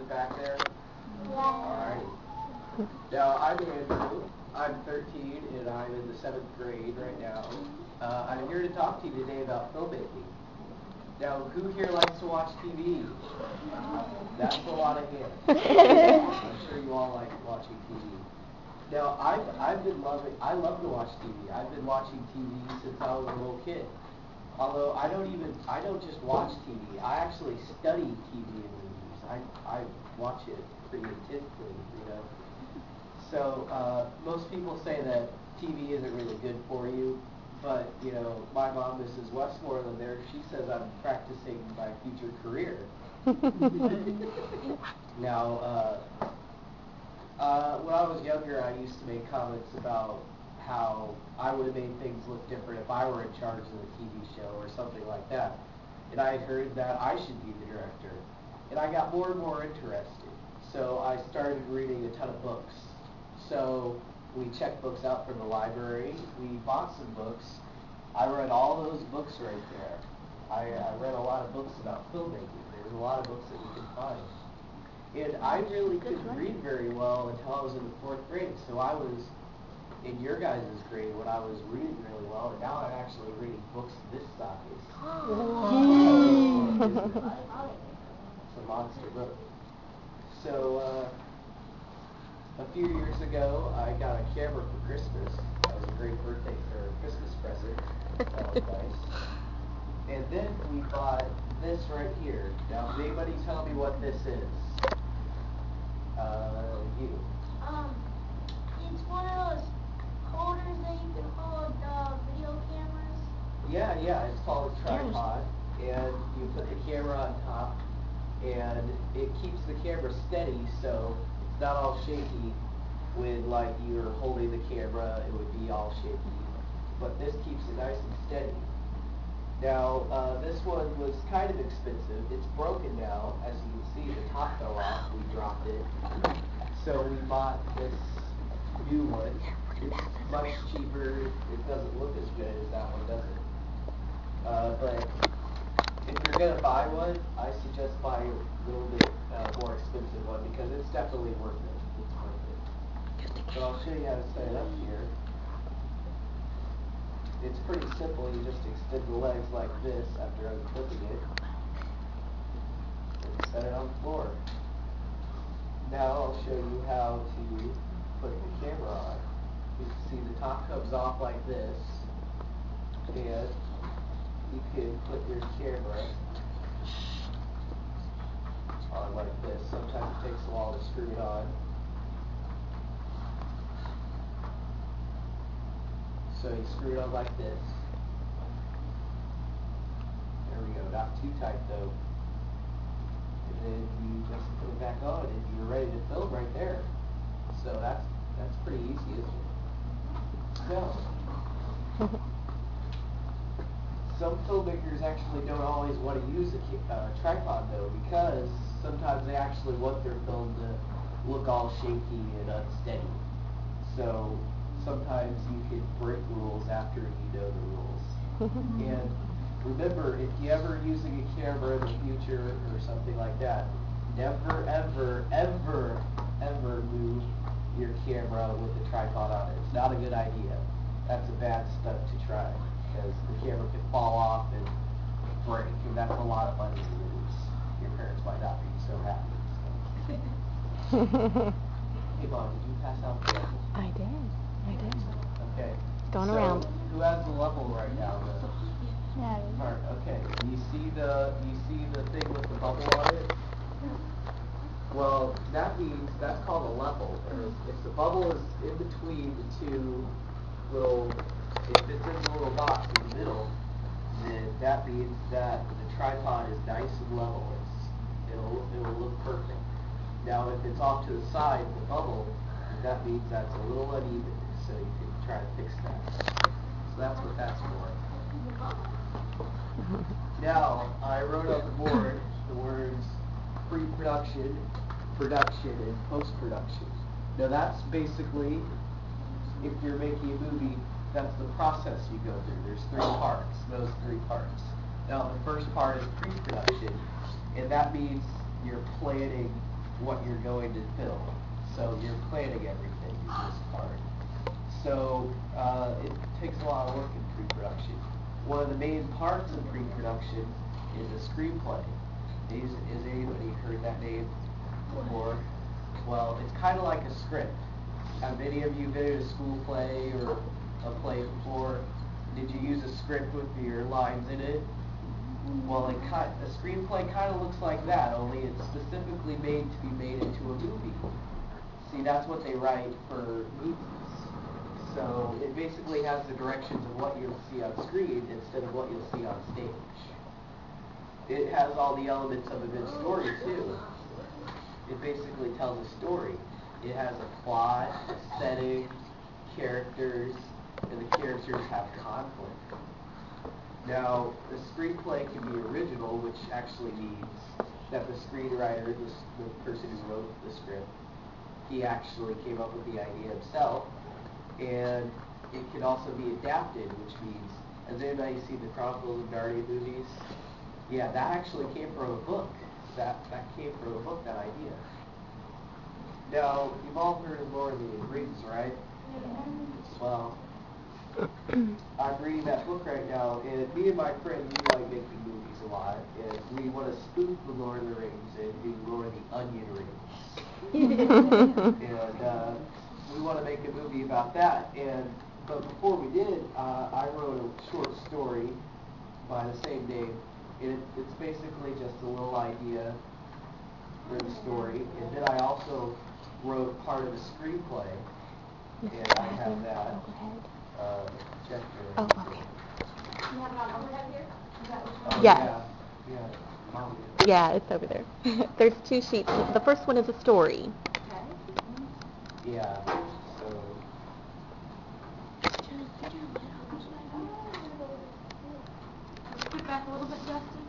back there? Yeah. Alright. Now, I'm Andrew. I'm 13 and I'm in the 7th grade right now. I'm here to talk to you today about filmmaking. Now, who here likes to watch TV? That's a lot of hands. I'm sure you all like watching TV. Now, I love to watch TV. I've been watching TV since I was a little kid. Although I don't just watch TV. I actually study TV and movies. I watch it pretty intensely, you know. So most people say that TV isn't really good for you, but you know, my mom, Mrs. Westmoreland, she says I'm practicing my future career. Now, when I was younger, I used to make comments about how I would have made things look different if I were in charge of the TV show or something like that. And I had heard that I should be the director. And I got more and more interested. So I started reading a ton of books. So we checked books out from the library. We bought some books. I read all those books right there. I read a lot of books about filmmaking. There's a lot of books that you can find. And I really couldn't read very well until I was in the 4th grade. So I was in your guys' grade when I was reading really well, and now I'm actually reading books this size. It's a monster book. So a few years ago, I got a camera for Christmas. That was a great birthday or Christmas present. That was nice. And then we bought this right here. Now, can anybody tell me what this is? You. It's one of those holders that you can hold video cameras. Yeah, it's called a tripod, and you put the camera on top, and it keeps the camera steady, so it's not all shaky. When like you're holding the camera, it would be all shaky, but this keeps it nice and steady. Now, this one was kind of expensive. It's broken now, as you can see. The top fell off. We dropped it, so we bought this new one. It's much cheaper. It doesn't look as good as that one, does it? But if you're going to buy one, I suggest buying a little bit more expensive one because it's definitely worth it. It's worth it. So I'll show you how to set it up here. It's pretty simple. You just extend the legs like this after unclipping it. And set it on the floor. Now I'll show you how to put the camera on. You can see the top comes off like this, and you can put your camera on like this. Sometimes it takes a while to screw it on. So you screw it on like this. There we go, not too tight though. And then you just put it back on and you're ready to film right there. So that's pretty easy, isn't it? So, some filmmakers actually don't always want to use a tripod though, because sometimes they actually want their film to look all shaky and unsteady. So sometimes you can break rules after you know the rules. And remember, if you ever using a camera in the future or something like that, never, ever, ever, ever move your camera with the tripod on it. It's not a good idea. That's a bad stunt to try, because the camera could fall off and break, and that's a lot of money to lose. Your parents might not be so happy. Hey, Mom, did you pass out the level? I did. Okay. Going around. Who has the level right now? Yeah. Okay. You see the thing with the bubble on it? Well, that means that's called a level. If the bubble is in between the two little, if it's in the little box in the middle, then that means that the tripod is nice and level. It'll look perfect. Now, if it's off to the side, the bubble, that means that's a little uneven. So you can try to fix that. So that's what that's for. Now, I wrote on the board the words pre-production, production, and post-production. Now that's basically, if you're making a movie, that's the process you go through. There's 3 parts, those 3 parts. Now the first part is pre-production, and that means you're planning what you're going to film. So you're planning everything in this part. So it takes a lot of work in pre-production. One of the main parts of pre-production is a screenplay. Has anybody heard that name before? Well, it's kind of like a script. Have any of you been in a school play or a play before? Did you use a script with your lines in it? Well, a screenplay kind of looks like that, only it's specifically made to be made into a movie. See, that's what they write for movies. So it basically has the directions of what you'll see on screen instead of what you'll see on stage. It has all the elements of a good story, too. It basically tells a story. It has a plot, a setting, characters, and the characters have conflict. Now, the screenplay can be original, which actually means that the screenwriter, the person who wrote the script, he actually came up with the idea himself. And it can also be adapted, which means, has anybody seen the Chronicles of Narnia movies? Yeah, that actually came from a book. That came from a book, that idea. Now, you've all heard of Lord of the Rings, right? Well, I'm reading that book right now, and me and my friend, we like making movies a lot, and we want to spoof the Lord of the Rings and do Lord of the Onion Rings. And we want to make a movie about that. But before we did, I wrote a short story by the same name. And it's basically just a little idea for the story. And then I also wrote part of the screenplay. And I have that check here. Oh, okay. You have it on overhead here? Is that what Oh, Yeah. Yeah. Yeah, it's over there. There's 2 sheets. The first one is a story. Okay. Yeah. So. Put it back a little bit, Justin.